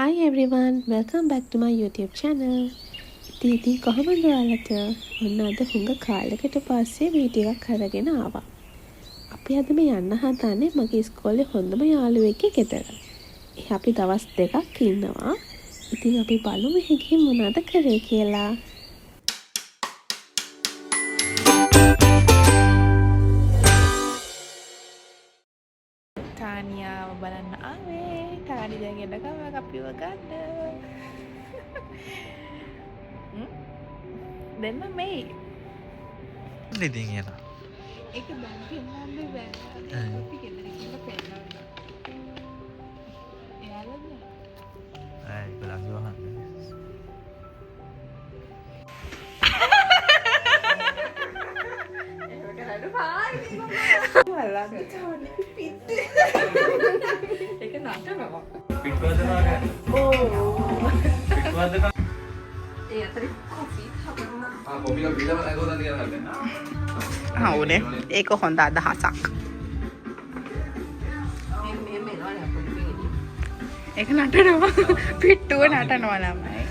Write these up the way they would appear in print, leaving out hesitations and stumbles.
Hi everyone, welcome back to my YouTube channel. ඉතින් කොහොමද ඔයාලට? ඔන්න අද හුඟ කාලයකට පස්සේ වීඩියෝ එකක් අරගෙන ආවා. අපි අද මේ යන්න හදන්නේ මගේ ඉස්කෝලේ හොඳම යාළුවෙක්ගේ ගෙදර. අපි දවස් දෙකක් ඉන්නවා. ඉතින් අපි බලමු එහෙකින් මොනවද කරේ කියලා. තානියා බලන්න ආවේ. තානි දැන් එනකම් අපිව ගන්න. දෙන්න මේ. ඉතින් එනවා. ඒක දැන් පෙන්නන්න බෑ. අපි ගෙදර ගිහලා පෙන්නන්න. එයාලද? ඒක ළඟ වහන්න. ඒක නටනවා. පිටවදනවා ගන්න. පිටවදනවා. ඒ අතරේ කොෆි හදන්න. කොපිලා බිලම නැගොතන් තියලා ගන්න. හවුනේ. ඒක හොඳ අදහසක්. ඒක නටනවා. පිට්ටුව නටනවා ළමයි.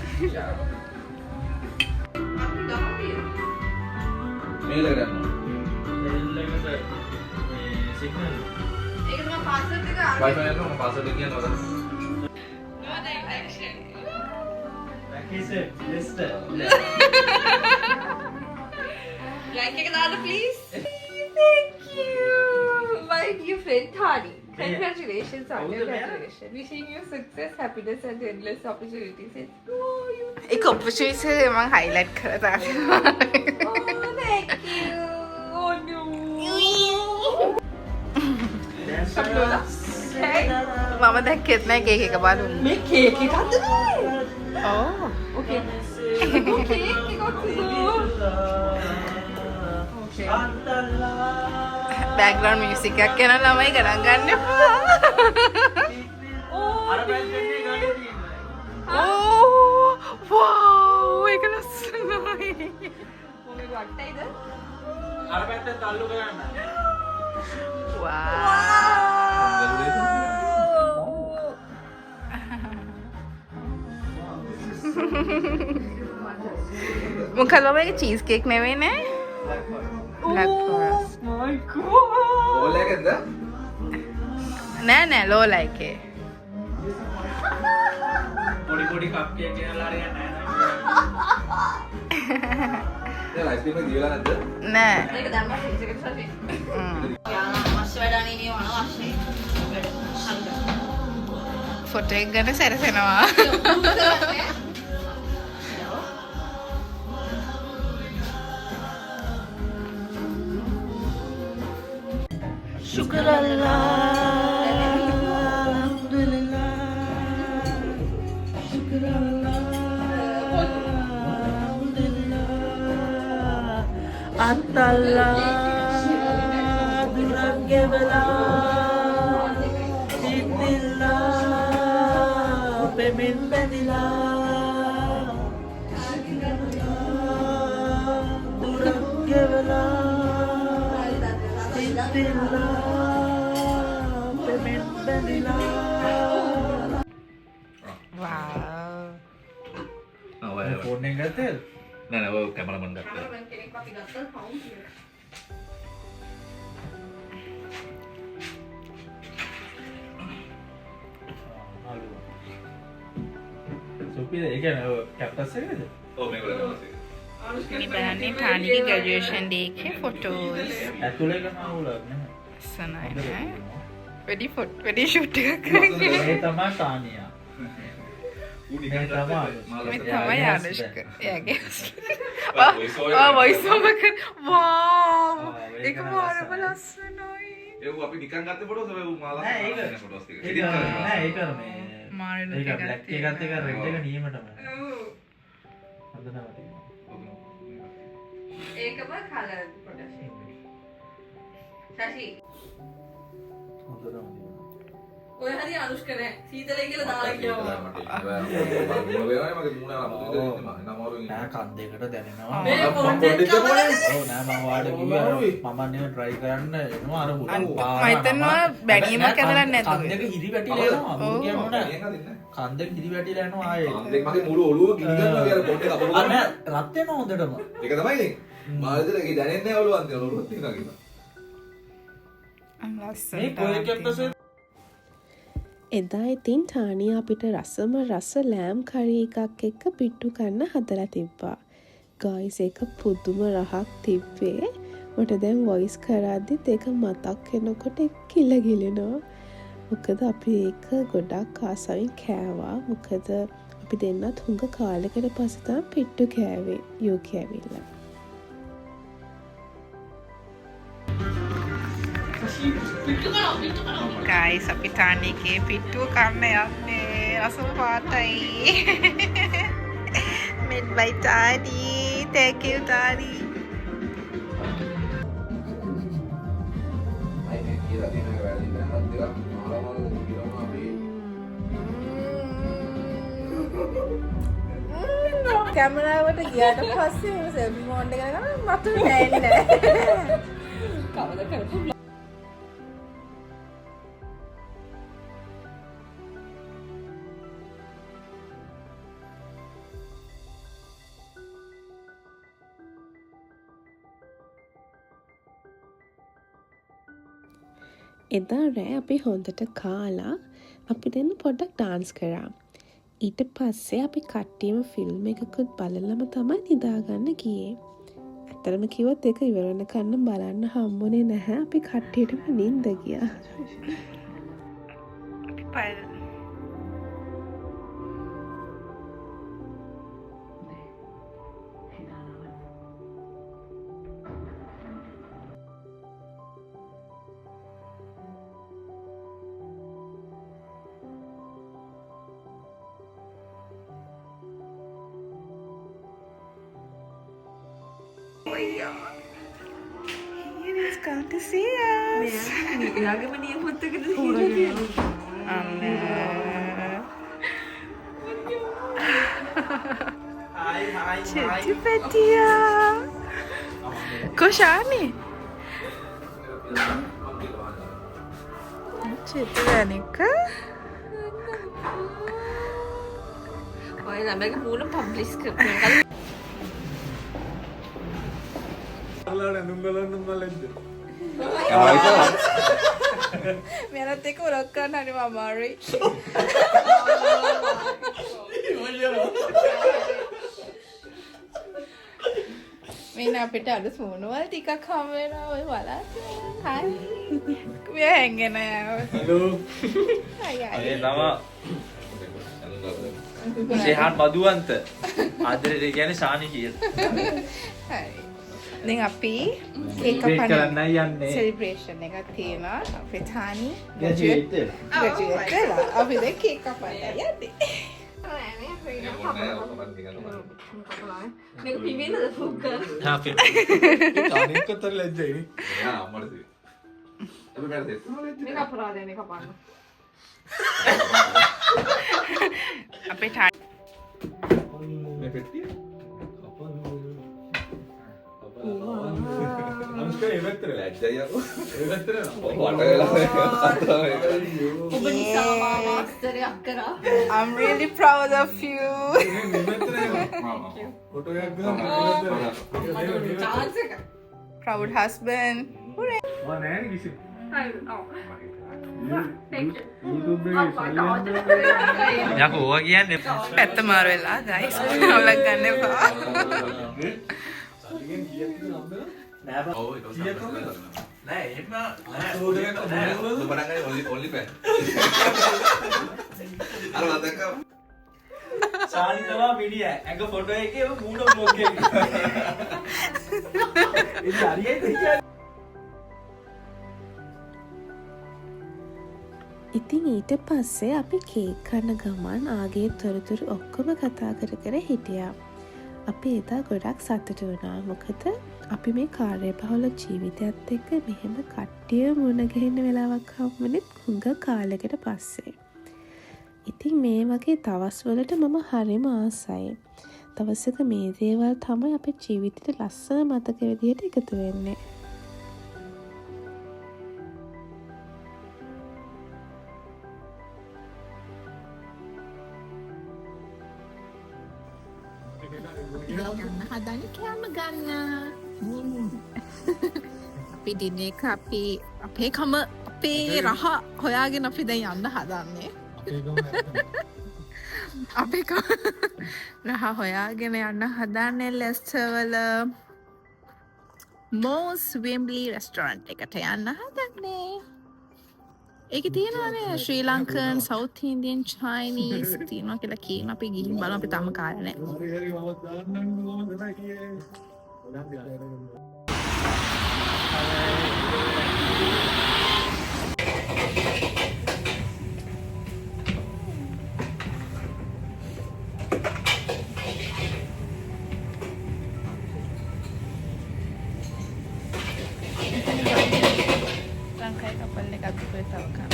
මේල ගන්න. ඒක තමයි පාස්වර්ඩ් එක ආවේ. Wi-Fi එකේ මම පාස්වර්ඩ් එක කියනවද? No direction. Like එක දාන්න please. Thank you. My dear friend Thani. Congratulations on your graduation. Wishing you success, happiness and endless opportunities. एक opportunity से मैं highlight कर रहा था. Oh, thank you. Oh no. मामा देख कितना केक एक बार मैं केक ही खाते हैं oh okay okay background music क्या कहना लम्बा ही करा गाने ओह वाव एक ना सुनाई मम्मी को लगता है इधर අරපැත්තෙන් තල්ලු කරන්න. මොකද මේක චීස් කේක් නෙවෙයි නේ? Black Forest. My god. ඕලයකද? නෑ ලෝලා එකේ. පොඩි පොඩි කප් කේක් ගෙනලා අරගෙන නෑ දැන් අයිස්ක්‍රීම් එක දීලා නැද්ද? නෑ. ඒක දැම්ම ෆ්‍රීජ් එකට සල්ලි. අවශ්‍ය වැඩ නෙමෙයි අනවශ්‍ය. ෆොටෝ එක ගන්න සැරසෙනවා. शुक्र अल्लाह अल्हम्दुलिल्लाह शुक्र अल्लाह अल्हम्दुलिल्लाह अत्तल्लाह दुरंगे बला जितिल्लाह पेमिन बदिला दुरंगे बला ෆෝන් එක ගත්තද? නෑ ඔය කැමරාමන් ගත්තා. කෙනෙක් අපි ගත්තා කවුන්ට් කියලා. සුපිර ඒ කියන්නේ ඔය කැප්ටස් එකද? ඔව් මේක ගත්තා. මේ බලන්නේ තානිගේ graduation day එකේ photos. ඇතුලේ කරන අවුලක් නේ. සනයි නේ. වැඩි shoot එකක් කරගෙන. මේ තමයි තානියා. මේ තමයි ආනුෂ්ක. එයාගේ. voice over කර. wow. ඒක මාරම ලස්සනයි. ඒක අපි නිකන් ගත්ත ෆොටෝස් ඔය මාලා නෑ ඒක ෆොටෝස් ටික. ඒක නෑ ඒක මේ මාරම ඒක බ්ලැක් එකත් එක රෙඩ් එක නියමටම. හොඳ නම තියෙනවා. ඒකම කලර් පොඩක්. ශෂි හොඳ නම තියෙනවා. ඔය හරි අනුෂ්ක නෑ. සීතලයි කියලා දාලා කියනවා. නෑ කන් දෙකට දැනෙනවා. මේ පොඩ්ඩක් කවරද? ඔව් නෑ මම වාඩ කිව්වා මම නේ try කරන්න එනවා අර මුඩ මම හිතනවා බැණීමක් ඇදලා නැතුව. කන් දෙක හිරි වැටිලා එනවා. මම කියනවා කන් දෙක හිරි වැටිලා එනවා ආයේ. මගේ මුළු ඔළුව ගිනි ගන්නවා කියලා පොඩ්ඩක් අපල අර නෑ රත් වෙනවා හොඳටම. ඒක තමයි නේ. මාළදට ඒක දැනෙන්නේ නැහැ ඔළුව අන්තිම ඔළුවත් තියනවා කියලා. මේ කොයි කැම්පස් එදා ඉතින් ටානියා අපිට රසම රස ලෑම් කරි එකක් එක්ක පිට්ටු කන්න හදලා තිබ්බා. ගායිස් ඒක පුදුම රහක් තිබ්බේ. මට දැන් වොයිස් කරද්දිත් ඒක මතක් වෙනකොට කිල ගිලෙනවා. මොකද අපි ඒක ගොඩක් ආසාවෙන් කෑවා. මොකද අපි දෙන්නත් හුඟ කාලෙකට පස්සේ තමයි පිට්ටු කෑවේ UK ඇවිල්ලා. ගයිස් අපි ටානිගේ පිට්ටුව කන්න යන්නේ රසම පාටයි made by Tani. Thank you Tani. අයිනේ කියලා දිනක වැඩි නැත්නම් දෙයක් මාළවල් කියනවා අපි. කැමරාවට ගියාට පස්සේ සෙල්ෆි මෝඩ් එක ගන්න මතු නෑනේ නෑ. කවද කරපු එදා රෑ අපි හොඳට කාලා අපි දෙන්න පොඩ්ඩක් ඩාන්ස් කරා. ඊට පස්සේ අපි කට්ටියම ෆිල්ම් එකකුත් බලලම තමයි නිදාගන්න ගියේ. ඇත්තටම කිව්වොත් ඒක ඉවර වෙනකන් බලන්න හම්බුනේ නැහැ. අපි කට්ටියටම නිින්ද ගියා. අපි පල් He's come to see us. එයාගේම නියපොත්තකට Chetty Petia. Koshani. Chetty Venika. ඔය ළමයාගේ මූණ පබ්ලිෂ් කරනවා. මෙයාත් එක්ක වලොග් කරන්න හරි අමාරුයි. මෙන්න අපිට අද සූනුවල් ටිකක් හම් වෙනවා ඔය බලන්න. හයි. මෙයා හැංගෙන යනවා. හලෝ හයි හයි. අනේ නම ශේහාන් මදුවන්ත ආදරේ කියන්නේ ශානි කියලා. හරි. දැන් අපි කේක් Celebrate කපන්න කරන්නයි යන්නේ. සෙලිබ්‍රේෂන් එකක් තියෙනවා. අපේ තානි ග්‍රැජුවේට් ග්‍රැජුවේට් වෙලා අපි දැන් කේක් කපන්න යන්නේ. මේක පිවෙන්නද ෆුක්කා? අපේ අනික කතර ලැජ්ජයි යා අම්මට දෙන්න. අපි මට දෙන්න. මේක අපරාධයනේ කපන්න. අපේ තානි මේ පෙට්ටිය. අනුස්ක එවෙත්තර ලැජ්ජයි යකෝ. එවෙත්තර වට වෙලා ඔබ නිසා මා මාස්ටරයක් කරා. I'm really proud of you. Photo එකක් chance එක. Proud husband. Hooray. මම නෑනේ කිසි හරි. ඔව්. YouTube යකෝ ඕවා කියන්නේ පැත්ත මාරු වෙලා guys. ඔලක් ගන්න එපා. සල්ලිගෙන් කීයක් නම්ද නෑ බා ඔව් ඒක කීයක් නම්ද නෑ එහෙම නෑ සෝදයක් නෑ ඔබ පටන් ගන්නේ only pen. අර වදක සානි තමයි විඩිය ඇඟ ෆොටෝ එකේ මූණ බ්ලොග් එකේ ඉතින් හරියයි දෙන්නේ ඉතින් ඊට පස්සේ අපි කේක් කන ගමන් ආගේ තොරතුරු ඔක්කොම කතා කර කර හිටියා. අපි එදා ගොඩක් සතුටු වුණා. මොකද අපි මේ කාර්යබහුල ජීවිතයත් එක්ක මෙහෙම කට්ටිය මුණ ගැහෙන්න වෙලාවක් හම්බුනේ හුඟ කාලයකට පස්සේ. ඉතින් මේ වගේ දවස්වලට මම හරිම ආසයි. දවසක මේ දේවල් තමයි අපේ ජීවිතේට ලස්සන මතක විදිහට එකතු වෙන්නේ. යන්න හදන්නේ කෑම ගන්න. අපි දින එක අපි අපේ රහ හොයාගෙන අපි දැන් යන්න හදන්නේ. අපේ රහ හොයාගෙන යන්න හදන්නේ ලෙස්ටර් වල මොස් විම්බලි රෙස්ටොරන්ට් එකට යන්න හදන්නේ. ඒකේ තියෙනවානේ ශ්‍රී ලංකන්, සවුත් ඉන්දියන්, චයිනීස් තියෙනවා කියලා කියන අපි ගිහින් බලමු. අපි තාම කාලේ නැහැ. Rangkai kapal dekat tu tahu kan.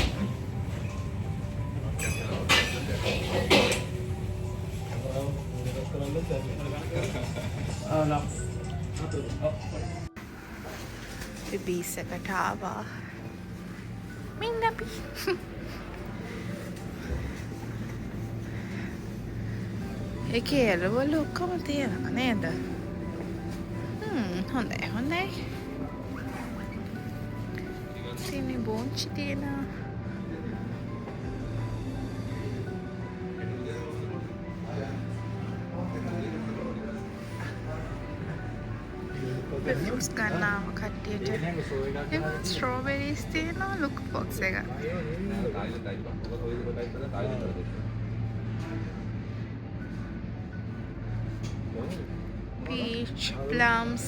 Bisa ketawa. Minda pi. ඒකේ එළවලු ඔක්කොම තියෙනවා නේද? හොඳයි. Sini bonci තියෙනවා. Fruits ගන්නාම කට්ටියට. Strawberries තියෙනවා look box එක. Peach, plums,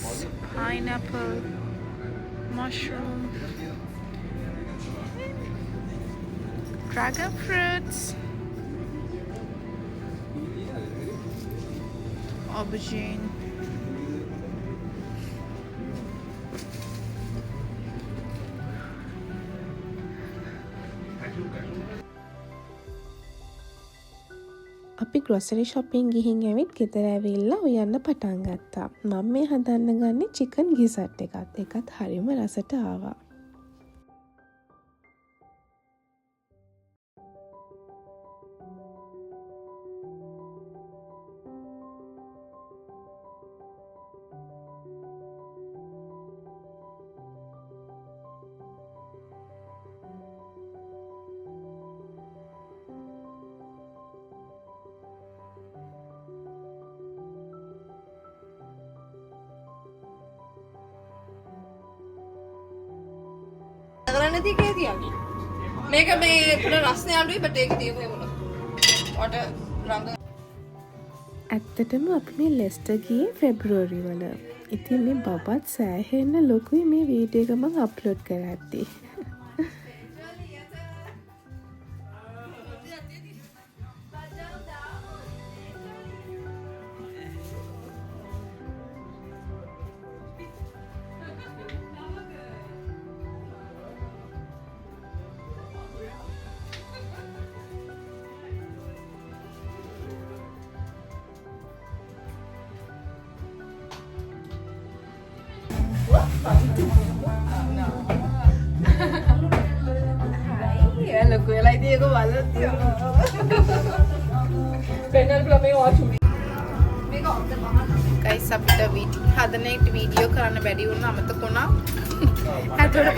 pineapple, mushroom, dragon fruits, aubergine, අපි ග්‍රොසරි shopping ගිහින් ඇවිත් ගෙදර ඇවිල්ලා උයන්න පටන් ගත්තා. මම මේ හදන්න ගන්නේ chicken gizzard එකක්. ඒකත් හරිම රසට ආවා. කරන්නේ නැති එකේ තියන්නේ. මේක මේ තුන රස්නේ අඩුයි බට් ඒක තියමු එහෙම උනොත්. ඔට රංග ඇත්තටම අපි මේ ලෙස්ටර් ගියේ ෆෙබ්‍රුවරි වල. ඉතින් මේ බබත් සෑහෙන්න ලොකුයි මේ වීඩියෝ එක මම අප්ලෝඩ් කරද්දී. ලොකු වෙලා ඉතින් ඒක බලලා තියෙනවා. පෙන්නල් බලා මේ වාචුඩි. මේක ඔක්ද මහන්න. ගයිස් අපිට වීඩියෝ කරන්න බැරි වුණා අමතක වුණා. හැදුවට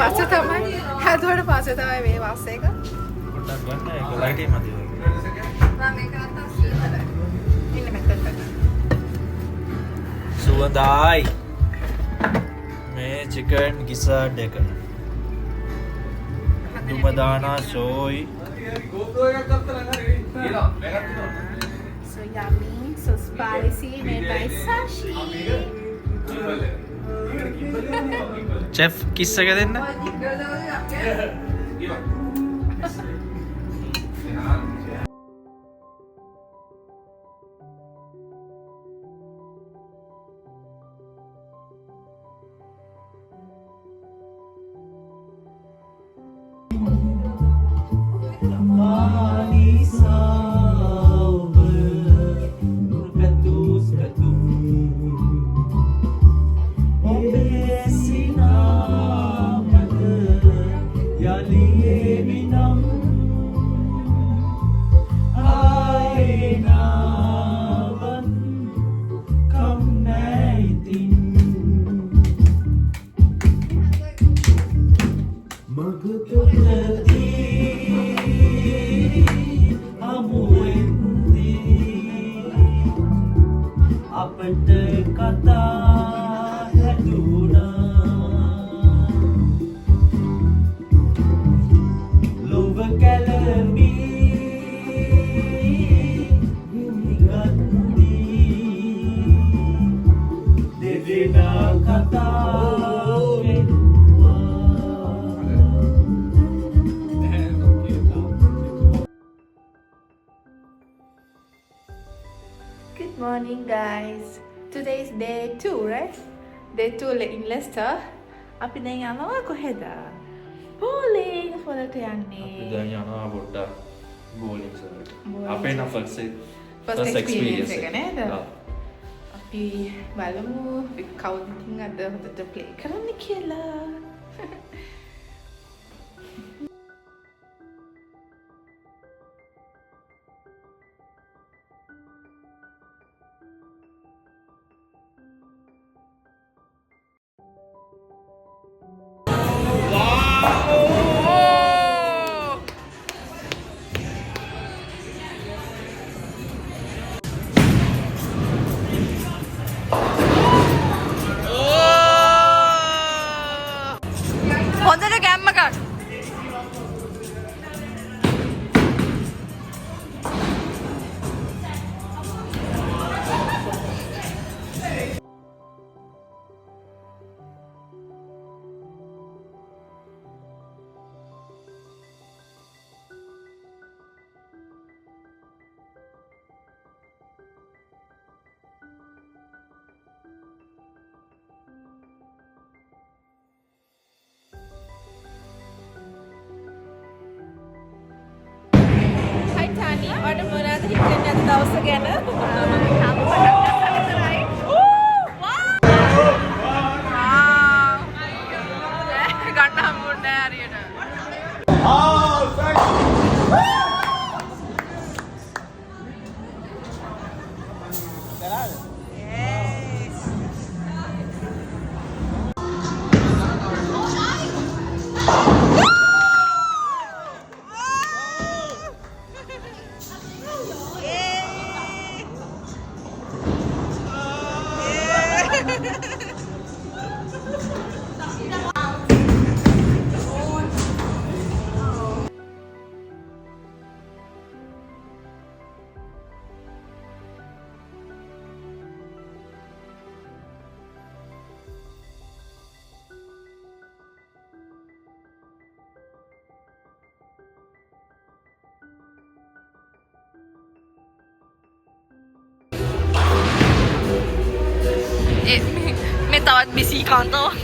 පස්සේ තමයි මේ වාස් එක. පොඩ්ඩක් ගන්න ඒක ලයිට් එක මැද. මම මේක නැත්තම් සීතලයි. ඉන්න මෙතනට. සුවඳයි. මේ chicken gizzard එක. දුම දානා සෝයි. GoPro එකක් ගත්තා නම් හරි. කියලා. මේකත් තියෙනවා. So yummy, so spicy, made by Sashi. chef kiss එක දෙන්න. අපට කතා හැදුනා ලොව කැලමී විනිගත්දී දෙදෙනා කතා Good morning, guys. Today is day 2, right? Day 2 in Leicester. අපි දැන් යනවා කොහෙද? බෝලින් වලට යන්නේ. දැන් යනවා පොඩ්ඩක් බෝලින් වලට. Bowling අපේ නම් First experience එක නේද? ඔව්. අපි බලමු අපි කවුද ඉතින් අද හොඳට ප්ලේ කරන්න කියලා. හොඳට ගැම්ම ගන්න. Hi Tani, ඔයාලට මොනවද හිතන්නේ අද දවස ගැන? තාම පටන් ගත්තා විතරයි. ගන්න හම්බුන්නේ නැහැ හරියට. මේ තවත් බිසි කාන්තාවක්.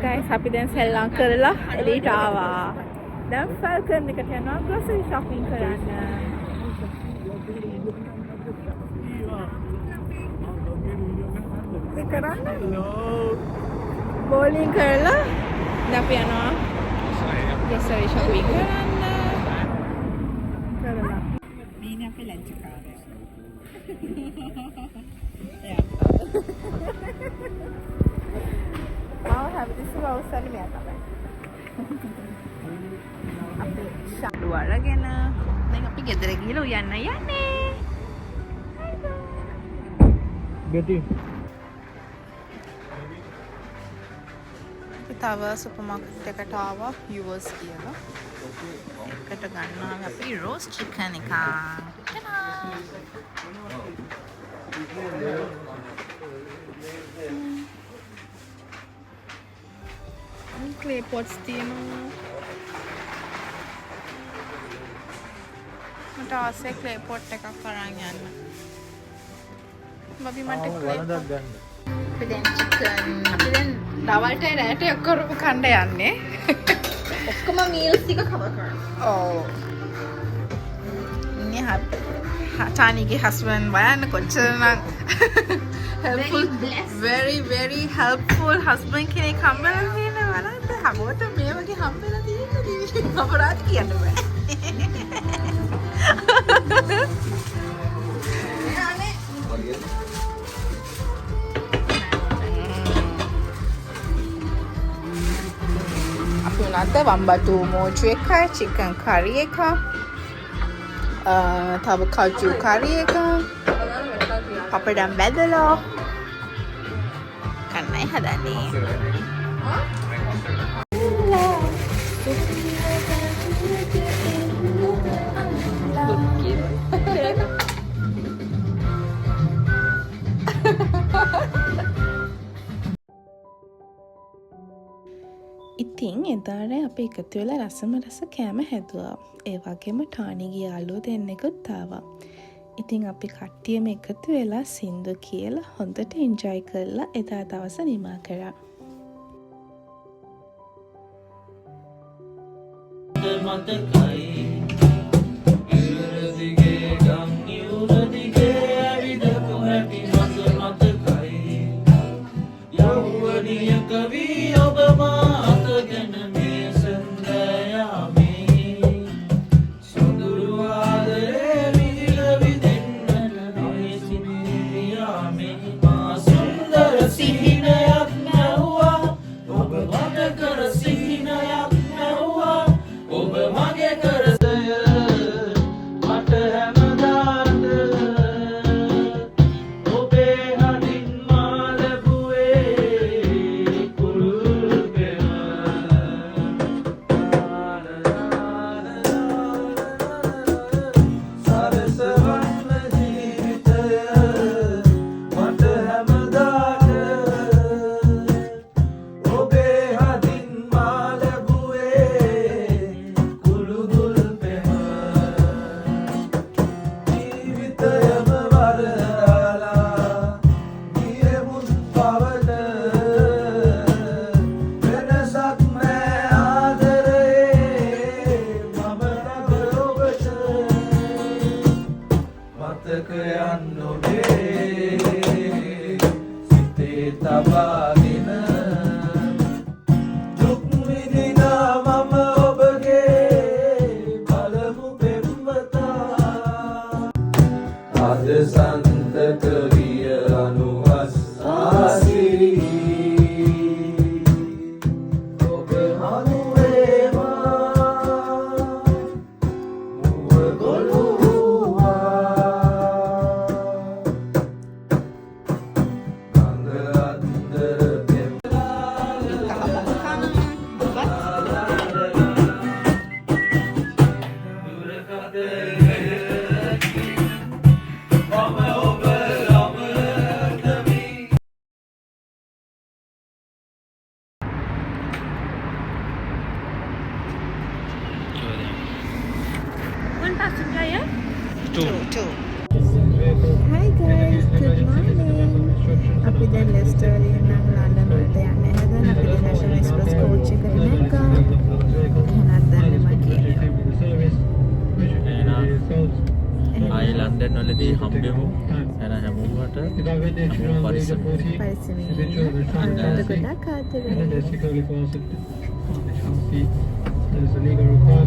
guys, අපි දැන් සෙල්ලම් කරලා එළියට ආවා. දැන් ෆල්කන් එකට යනවා grocery shopping කරන්න. ඒ කරන්න බෝලින් කරලා දැන් අපි යනවා grocery shopping කරන්න. කරලා මේනේ අපේ ලන්ච් කාර්යය. හැමතිස්සම අවසන් මෙයා තමයි. අපි ෂාඩු අරගෙන දැන් අපි ගෙදර ගිහලා උයන්න යන්නේ. ගැටි තව සුපර් මාකට් එකට ආවා යුවර්ස් කියලා. එකට ගන්නවා අපි රෝස්ට් චිකන් එකක්. clay pots තියෙනවා. මට ආසේ clay pot එකක් අරන් යන්න. බබි මට clay pot ගන්න. අපි දැන් chicken අපි දැන් දවල්ට රැට ඔක්කොම කන්න යන්නේ. ඔක්කොම meals ටික cover කරනවා. ඔව්. ඉන්නේ ටානිගේ husband බලන්න කොච්චරනම් helpful very helpful husband කෙනෙක් හම්බෙලා තියෙනවා බලන්න. හැමෝට මේ වගේ හම්බෙලා තියෙන්නේ අපරාධ කියන්න බෑ. අපි උනත් වම්බතු මෝචු එක, chicken curry එක, තව කජු curry එක, අපඩම් බැදලා කන්නයි හදන්නේ. ඉතින් එදාට අපි එකතු වෙලා රසම රස කෑම හැදුවා. ඒ වගේම ටානිගේ යාළුවෝ දෙන්නෙකුත් ආවා. ඉතින් අපි කට්ටියම එකතු වෙලා සින්දු කියලා හොඳට එන්ජොයි කරලා එදා දවස නිමා කරා. Two. Hi guys, good morning. අපි දැන් ලෙස්ටර් වලින් ඉඳන් ලන්ඩන් වලට යන්න හැදන්. අපි දැන් නැෂනල් එක්ස්ප්‍රස් කෝච් එකට නැග්ගා. එහෙනම් දැන් මම කියන්නේ. ආයි ලන්ඩන් වලදී හම්බෙමු. එන හැමෝමට පරිස්සමෙන්. පරිස්සමෙන්. ගොඩක් ආදරේ. There's a legal requirement